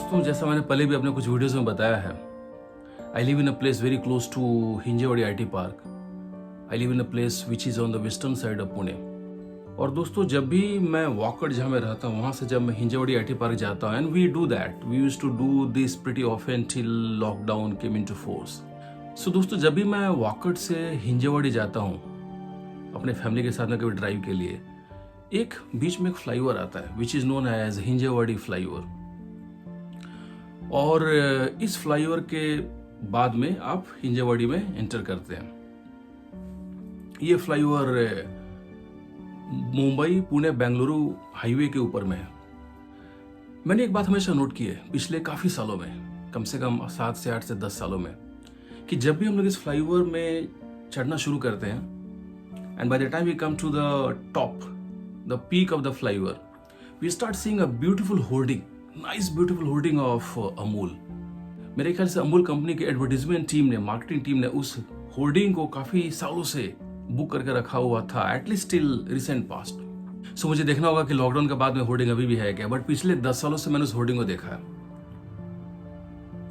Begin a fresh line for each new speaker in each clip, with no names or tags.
दोस्तों, जैसा मैंने पहले भी अपने कुछ वीडियोस में बताया है, I live in a place very close to Hinjewadi IT park. I live in a place which is on the western side of Pune. और दोस्तों, जब भी मैं वॉकड़ जहाँ मैं रहता हूँ वहाँ से जब मैं हिंजेवाड़ी IT पार्क जाता हूँ, and we do that, we use to do this pretty often till lockdown came into force. So दोस्तों, जब भी मैं वॉकड़ से हिंजेवाड़ी जाता हूँ अपने फैमिली के साथ में कभी ड्राइव के लिए, एक बीच में एक फ्लाईओवर आता है which is known as Hinjewadi flyover. और इस फ्लाईओवर के बाद में आप हिंजेवाड़ी में एंटर करते हैं। ये फ्लाईओवर मुंबई पुणे बेंगलुरु हाईवे के ऊपर में है। मैंने एक बात हमेशा नोट की है पिछले काफ़ी सालों में, कम से कम 7 से 8 से 10 सालों में, कि जब भी हम लोग इस फ्लाईओवर में चढ़ना शुरू करते हैं, and by the time we come to the top, the peak of the flyover, we start seeing a beautiful hoarding, nice beautiful hoarding of Amul. मेरे ख्याल से अमूल कंपनी की एडवर्टीजमेंट टीम ने, मार्केटिंग टीम ने उस होर्डिंग को काफी सालों से बुक करके रखा हुआ था, एटलीस्ट टिल रिसेंट पास्ट। सो मुझे देखना होगा कि लॉकडाउन के बाद में होर्डिंग अभी भी है क्या, बट पिछले 10 सालों से मैंने उस होर्डिंग को देखा है।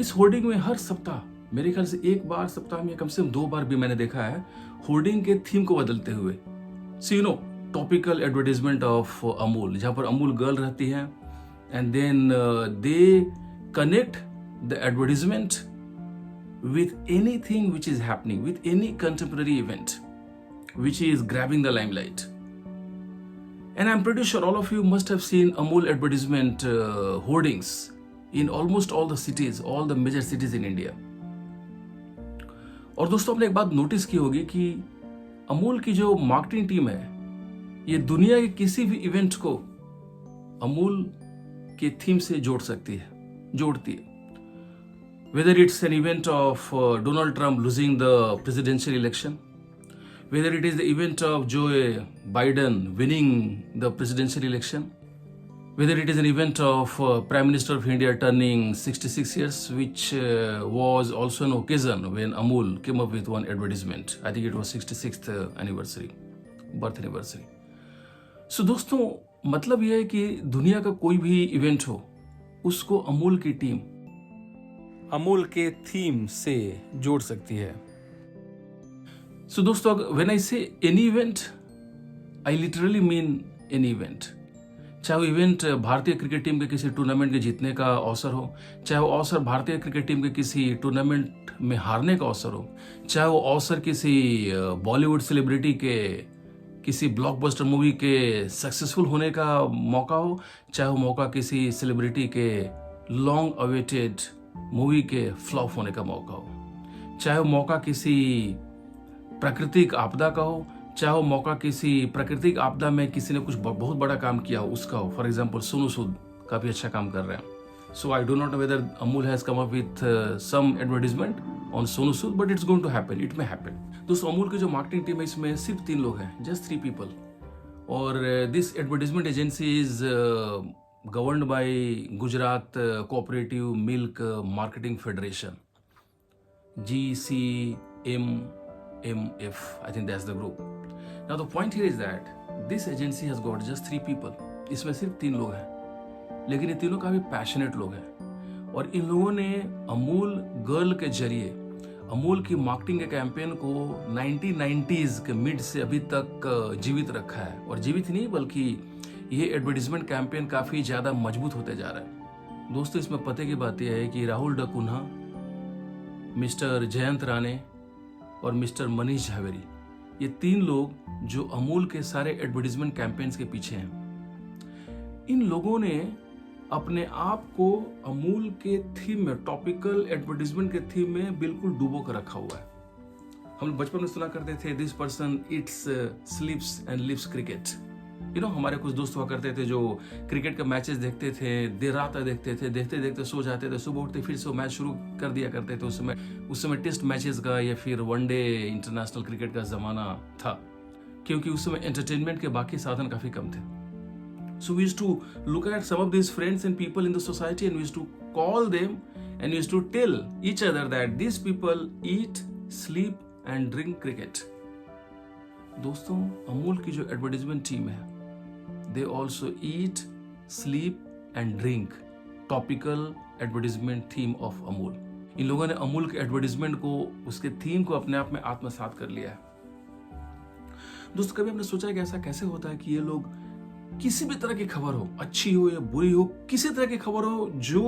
इस होर्डिंग में हर सप्ताह, मेरे ख्याल से एक बार सप्ताह में कम से कम 2 बार भी मैंने देखा है होर्डिंग के थीम को बदलते हुए। So you know, topical advertisement of Amul, जहां पर अमूल गर्ल रहती है, and then they connect the advertisement with anything which is happening, with any contemporary event which is grabbing the limelight. And I'm pretty sure all of you must have seen Amul advertisement hoardings in almost all the cities, all the major cities in India. और दोस्तों, आपने एक बात notice की होगी कि अमूल की जो मार्केटिंग टीम है, ये दुनिया के किसी भी इवेंट को अमूल के थीम से जोड़ती है। Whether it's an event of Donald Trump losing the presidential election, whether it is the event of Joe Biden winning the presidential election, whether it is an event of Prime Minister of India turning 66 years, which was also an occasion when Amul came up with one advertisement. I think it was 66th anniversary, birth anniversary. So दोस्तों, मतलब यह है कि दुनिया का कोई भी event हो, उसको अमूल की टीम अमूल के थीम से जोड़ सकती है। सो दोस्तों, व्हेन आई से any event, I literally mean any event. चाहे वो इवेंट भारतीय क्रिकेट टीम के किसी टूर्नामेंट के जीतने का अवसर हो, चाहे वो अवसर भारतीय क्रिकेट टीम के किसी टूर्नामेंट में हारने का अवसर हो, चाहे वो अवसर किसी बॉलीवुड सेलिब्रिटी के किसी ब्लॉकबस्टर मूवी के सक्सेसफुल होने का मौका हो, चाहे वो मौका किसी सेलिब्रिटी के लॉन्ग अवेटेड मूवी के फ्लॉप होने का मौका हो, चाहे वो मौका किसी प्राकृतिक आपदा का हो, चाहे वो मौका किसी प्राकृतिक आपदा में किसी ने कुछ बहुत बड़ा काम किया हो उसका हो। फॉर एग्जाम्पल, सोनू सूद काफी अच्छा काम कर रहे हैं। So I do not know whether Amul has come up with some advertisement on Sonu Sood, but it's going to happen. It may happen. दोस्तों, अमूल की जो मार्केटिंग टीम है, इसमें सिर्फ 3 लोग हैं, just 3 people. और this advertisement agency is governed by Gujarat Cooperative Milk Marketing Federation, GCMMF. I think that's the group. Now the point here is that this agency has got just 3 people. इसमें सिर्फ 3 लोग हैं, लेकिन ये तीनों काफी passionate लोग हैं। और इन लोगों ने अमूल गर्ल के जरिए अमूल की मार्केटिंग के कैंपेन को 1990s के मिड से अभी तक जीवित रखा है। और जीवित नहीं, बल्कि ये एडवर्टीजमेंट कैंपेन काफी ज्यादा मजबूत होते जा रहा है। दोस्तों, इसमें पते की बात यह है कि राहुल डकुन्हा, मिस्टर जयंत राणे और मिस्टर मनीष झावेरी, ये 3 लोग जो अमूल के सारे एडवर्टीजमेंट कैंपेन्स के पीछे हैं, इन लोगों ने अपने आप को अमूल के थीम में, टॉपिकल एडवर्टीजमेंट के थीम में बिल्कुल डूबो कर रखा हुआ है। हम लोग बचपन में सुना करते थे, this person eats sleeps and lives cricket. You know, हमारे कुछ दोस्त हुआ करते थे जो क्रिकेट का मैचेस देखते थे, देर रात देखते थे, देखते देखते सो जाते थे, सुबह उठते फिर से वो मैच शुरू कर दिया करते थे। उस समय टेस्ट मैचेस का या फिर वनडे इंटरनेशनल क्रिकेट का जमाना था, क्योंकि उस समय एंटरटेनमेंट के बाकी साधन काफी कम थे। So we used to look at some of these friends and people in the society, and we used to call them and we used to tell each other that these people eat, sleep and drink cricket. दोस्तों, अमूल की जो advertisement team है, they also eat, sleep and drink topical advertisement theme of Amul. इन लोगों ने अमूल के advertisement को, उसके थीम को अपने आप में आत्मसात कर लिया है। दोस्तों, कभी हमने सोचा है कि ऐसा कैसे होता है कि ये लोग किसी भी तरह की खबर हो, अच्छी हो या बुरी हो, किसी तरह की खबर हो जो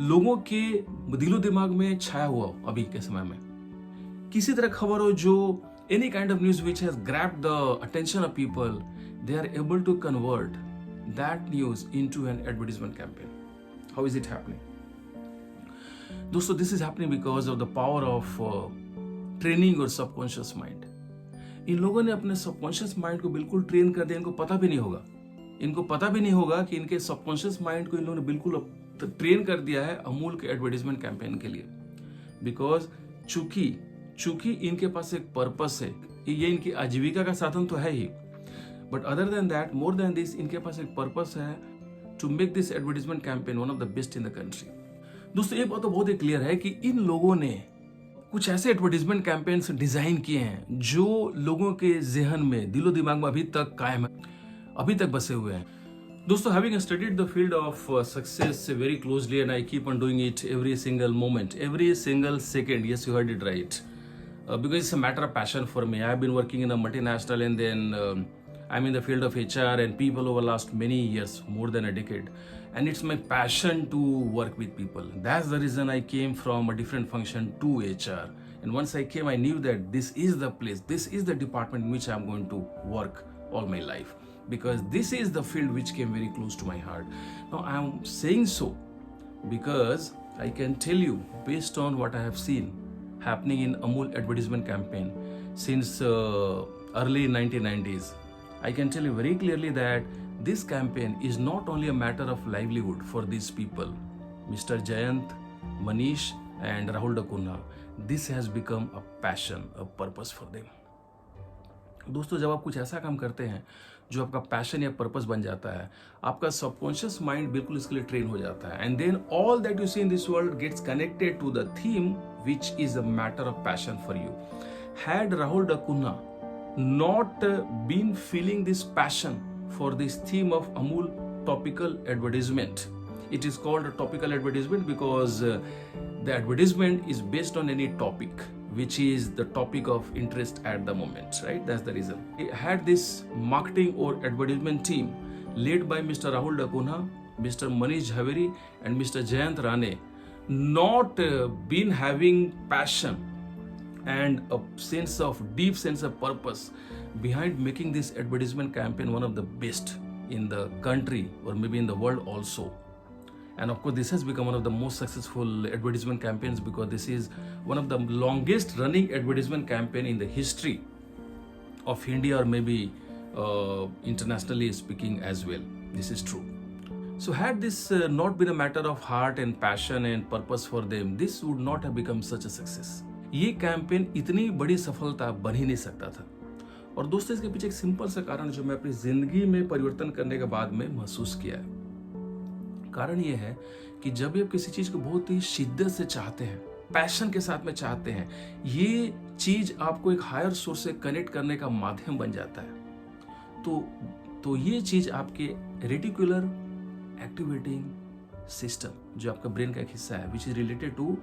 लोगों के दिलो दिमाग में छाया हुआ हो, अभी के समय में किसी तरह खबर हो जो any kind of news which has grabbed the attention of people, they are able to convert that news into an advertisement campaign. How is it happening? दोस्तों, this is happening because of the power of training your subconscious mind. इन लोगों ने अपने subconscious mind को बिल्कुल train कर दिया। इनको पता भी नहीं होगा कि इनके सबकॉन्शियस माइंड को इन लोगों ने बिल्कुल ट्रेन कर दिया है अमूल के एडवर्टीजमेंट कैंपेन के लिए। बिकॉज चूंकि इनके पास एक पर्पस है, ये इनकी आजीविका का साधन तो है ही, but other than that, more than this, इनके पास एक पर्पस है to make this advertisement campaign one of the best in the country. दोस्तों, ये बात तो बहुत ही क्लियर है कि इन लोगों ने कुछ ऐसे एडवर्टीजमेंट कैंपेन्स डिजाइन किए हैं जो लोगों के जहन में, दिलो दिमाग में अभी तक कायम है, अभी तक बसे हुए हैं। दोस्तों, having studied the field of success very closely, and I keep on doing it every single moment, every single second. Yes, you heard it right. Because it's a matter of passion for me. I've been working in a multinational, and then I'm in the field of HR and people over the last many years, more than a decade. And it's my passion to work with people. That's the reason I came from a different function to HR. And once I came, I knew that this is the place, this is the department in which I'm going to work all my life. Because this is the field which came very close to my heart. Now I am saying so because I can tell you, based on what I have seen happening in Amul advertisement campaign since early 1990s, I can tell you very clearly that this campaign is not only a matter of livelihood for these people, Mr. Jayant, Manish and Rahul Dakunha. This has become a passion, a purpose for them. दोस्तों, जब आप कुछ ऐसा काम करते हैं जो आपका पैशन या पर्पस बन जाता है, आपका सबकॉन्शियस माइंड बिल्कुल इसके लिए ट्रेन हो जाता है, and then all that you see in this world gets connected to the theme which is a matter of passion for you. Had Rahul Dacunha not been feeling this passion for this theme of Amul topical advertisement. It is called a topical advertisement because the advertisement is based on any topic which is the topic of interest at the moment, right? That's the reason. I had this marketing or advertisement team led by Mr. Rahul Dakunha, Mr. Manish Jhaveri and Mr. Jayant Rane not been having passion and a deep sense of purpose behind making this advertisement campaign one of the best in the country or maybe in the world also. And of course, this has become one of the most successful advertisement campaigns because this is one of the longest running advertisement campaign in the history of India or maybe internationally speaking as well. This is true. So had this not been a matter of heart and passion and purpose for them, this would not have become such a success. ये campaign इतनी बड़ी सफलता बन ही नहीं सकता था। और दोस्तों, इसके पीछे एक सिंपल सा कारण जो मैं अपनी जिंदगी में परिवर्तन करने के बाद में महसूस किया है। कारण ये है कि जब भी आप किसी चीज को बहुत ही शिद्दत से चाहते हैं, पैशन के साथ में चाहते हैं, ये चीज आपको एक हायर सोर्स से कनेक्ट करने का माध्यम बन जाता है। तो ये चीज आपके रेटिकुलर एक्टिवेटिंग सिस्टम, जो आपका ब्रेन का एक हिस्सा है, which is related to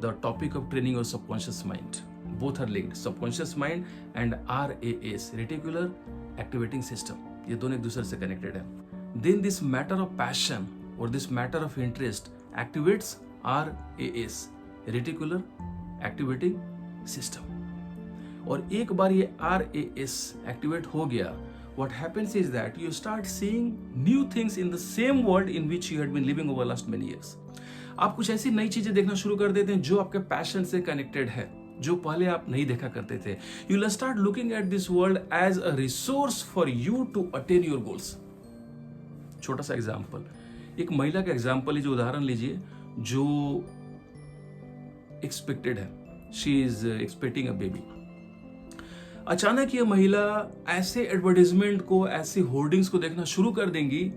the topic of training your subconscious mind. Both are linked. Subconscious mind and RAS, reticular activating system. ये दोनों एक दूसरे से connected है. Then this matter of passion or this matter of interest activates RAS, reticular activating system. और एक बार ये RAS activate हो गया, what happens is that you start seeing new things in the same world in which you had been living over the last many years. आप कुछ ऐसी नई चीजें देखना शुरू कर देते हैं जो आपके पैशन से कनेक्टेड है, जो पहले आप नहीं देखा करते थे। You will start looking at this world as a resource for you to attain your goals. छोटा सा एग्जांपल, एक महिला का एग्जांपल लीजिए, उदाहरण लीजिए, जो एक्सपेक्टेड है, she is expecting a baby. अचानक ये महिला ऐसे एडवर्टाइजमेंट को, ऐसी होर्डिंग्स को देखना शुरू कर देंगी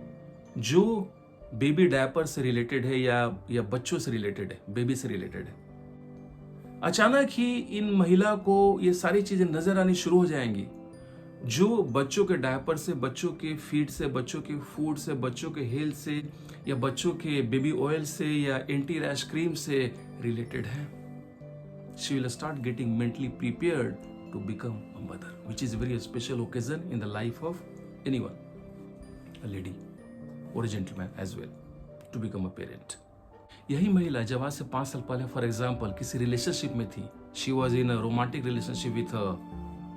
जो बेबी डायपर से रिलेटेड है या बच्चों से रिलेटेड है, बेबी से रिलेटेड है। अचानक ही इन महिला को ये सारी चीजें नजर आनी शुरू हो जाएंगी जो बच्चों के डायपर से, बच्चों के फीड से, बच्चों के फूड से, बच्चों के हेल्थ से, या बच्चों के बेबी ऑयल से, या एंटी रैश क्रीम से रिलेटेड है, she will start getting mentally prepared to become a mother, which is very special occasion in the life of anyone, a lady और gentleman as well, to become a parent. यही महिला जब आज से 5 साल पहले फॉर एग्जाम्पल किसी relationship में थी, she was in a romantic relationship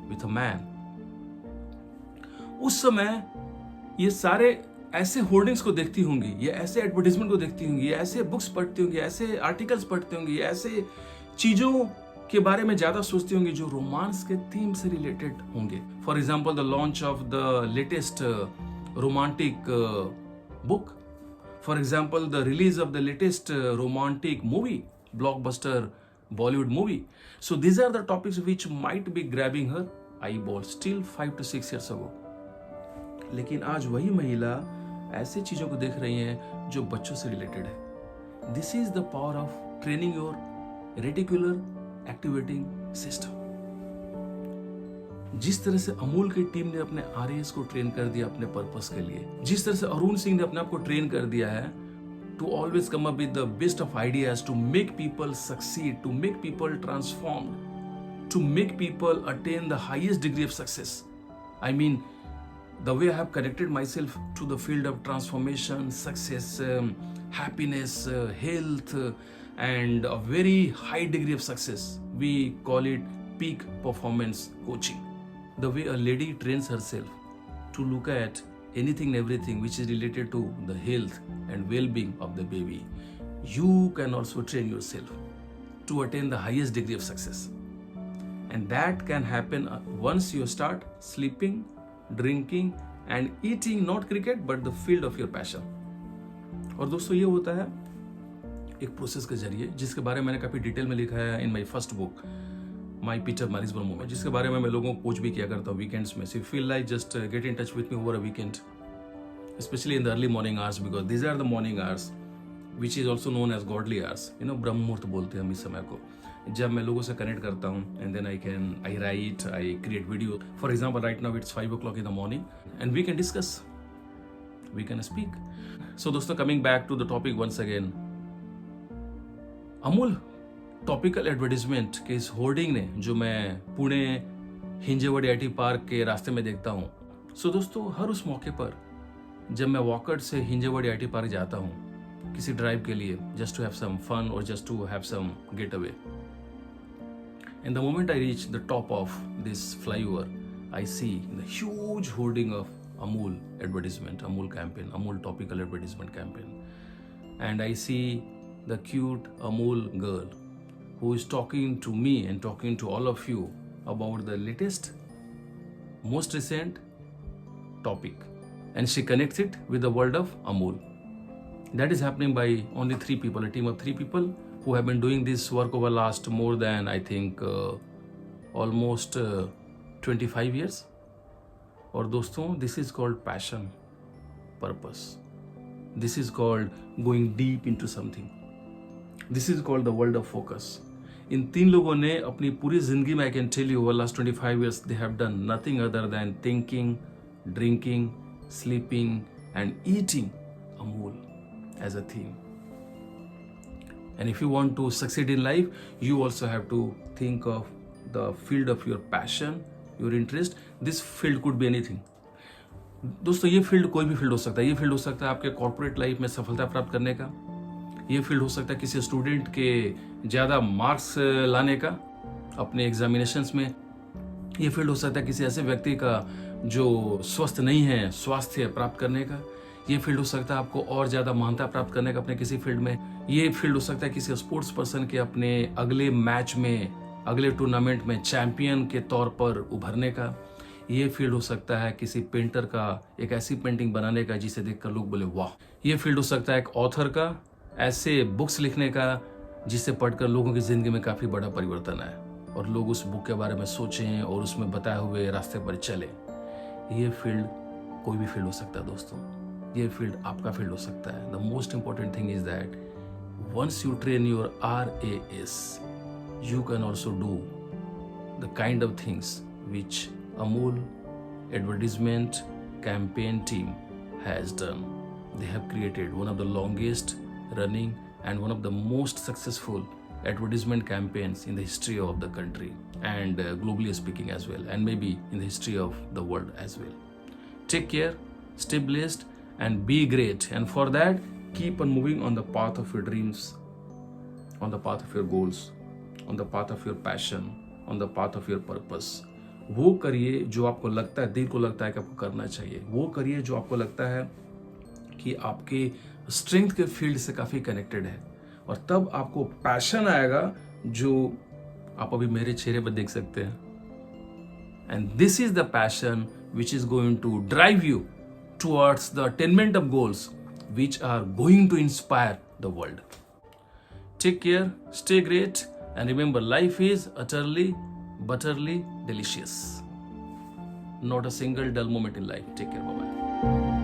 with a man, उस समय ये सारे ऐसे होर्डिंग्स को देखती होंगी, ये ऐसे एडवर्टाइजमेंट को देखती होंगी, ये ऐसे बुक्स पढ़ती होंगी, ऐसे आर्टिकल्स पढ़ती होंगी, ऐसे चीजों के बारे में ज्यादा सोचती होंगी जो रोमांस के थीम से रिलेटेड होंगे. For example the launch of the latest romantic book, for example the release of the latest romantic movie, blockbuster Bollywood movie. So these are the topics which might be grabbing her eyeball still 5 to 6 years ago. लेकिन आज वही महिला ऐसे चीजों को देख रही हैं जो बच्चों से रिलेटेड है. This is the power of training your reticular activating system. जिस तरह से अमूल की टीम ने अपने आरएएस को ट्रेन कर दिया अपने पर्पस के लिए, जिस तरह से अरुण सिंह ने अपने आप को ट्रेन कर दिया है to always come up with the best of ideas, to make people succeed, to make people transform, to make people attain the highest degree of success. I mean the way I have connected myself to the field of transformation, success, happiness, health, and a very high degree of success, we call it peak performance coaching. The way a lady trains herself to look at anything and everything which is related to the health and well-being of the baby, you can also train yourself to attain the highest degree of success. And that can happen once you start sleeping, drinking and eating not cricket but the field of your passion. और दोस्तों ये होता है एक process के जरिए जिसके बारे में मैंने काफी डिटेल में लिखा है in my first book my Peter Maritzburg movement, जिसके बारे में मैं लोगों को कोच भी किया करता हूँ वीकेंड्स में. So you feel like just get in touch with me over a weekend, specially in the early morning hours, because these are the morning hours which is also known as godly hours. Brahma muhurta बोलते हैं हम इस समय को, जब मैं लोगों से कनेक्ट करता हूँ and then I write, I create video. For example right now it's 5 o'clock in the morning and we can discuss, we can speak. So दोस्तों, coming back to the topic once again, Amul topical advertisement के इस hoarding ने जो मैं Pune Hinjewadi IT park के रास्ते में देखता हूँ. सो दोस्तों, हर उस मौके पर जब मैं वॉकआउट से हिंजेवाड़ी आईटी पार्क जाता हूँ किसी ड्राइव के लिए, just to have some fun और just to have some getaway, and the moment I reach the top of this flyover, I see the huge hoarding of Amul advertisement, Amul campaign, Amul topical advertisement campaign, and I see the cute Amul girl who is talking to me and talking to all of you about the latest, most recent topic, and she connects it with the world of Amul. That is happening by only 3 people, a team of 3 people who have been doing this work over last more than I think almost 25 years. और दोस्तों, this is called passion, purpose. This is called going deep into something. This is called the world of focus. इन 3 लोगों ने अपनी पूरी जिंदगी में, I can tell you, over last 25 years they have done nothing other than thinking, drinking, sleeping and eating Amul as a theme. And if you want to succeed in life, you also have to think of the field of your passion, your interest. This field could be anything. दोस्तों, ये field कोई भी field हो सकता है. ये field हो सकता है आपके कॉर्पोरेट लाइफ में सफलता प्राप्त करने का. ये फील्ड हो सकता है किसी स्टूडेंट के ज़्यादा मार्क्स लाने का अपने एग्जामिनेशंस में. ये फील्ड हो सकता है किसी ऐसे व्यक्ति का जो स्वस्थ नहीं है, स्वास्थ्य प्राप्त करने का. ये फील्ड हो सकता है आपको और ज़्यादा महानता प्राप्त करने का अपने किसी फील्ड में. ये फील्ड हो सकता है किसी स्पोर्ट्स पर्सन के अपने अगले मैच में, अगले टूर्नामेंट में चैंपियन के तौर पर उभरने का. ये फील्ड हो सकता है किसी पेंटर का एक ऐसी पेंटिंग बनाने का जिसे देखकर लोग बोले वाह. ये फील्ड हो सकता है एक ऑथर का ऐसे बुक्स लिखने का जिसे पढ़कर लोगों की जिंदगी में काफ़ी बड़ा परिवर्तन आए और लोग उस बुक के बारे में सोचें और उसमें बताए हुए रास्ते पर चलें. ये फील्ड कोई भी फील्ड हो सकता है दोस्तों. ये फील्ड आपका फील्ड हो सकता है. The most important thing is that once you train your RAS, you can also do the kind of things which Amul advertisement campaign team has done. They have created one of the longest running and one of the most successful advertisement campaigns in the history of the country and globally speaking as well, and maybe in the history of the world as well. Take care, stay blessed, and be great. And for that, keep on moving on the path of your dreams, on the path of your goals, on the path of your passion, on the path of your purpose. वो करिए जो आपको लगता है, दिल को लगता है कि आपको करना चाहिए. वो करिए जो आपको लगता है कि आपके स्ट्रेंथ के फील्ड से काफ़ी कनेक्टेड है. और तब आपको पैशन आएगा जो आप अभी मेरे चेहरे पर देख सकते हैं. And this is the passion which is going to drive you towards the attainment of goals which are going to inspire the world. Take care, stay great, and remember, life is utterly, butterly delicious. Not a single dull moment in life. Take care, bye-bye.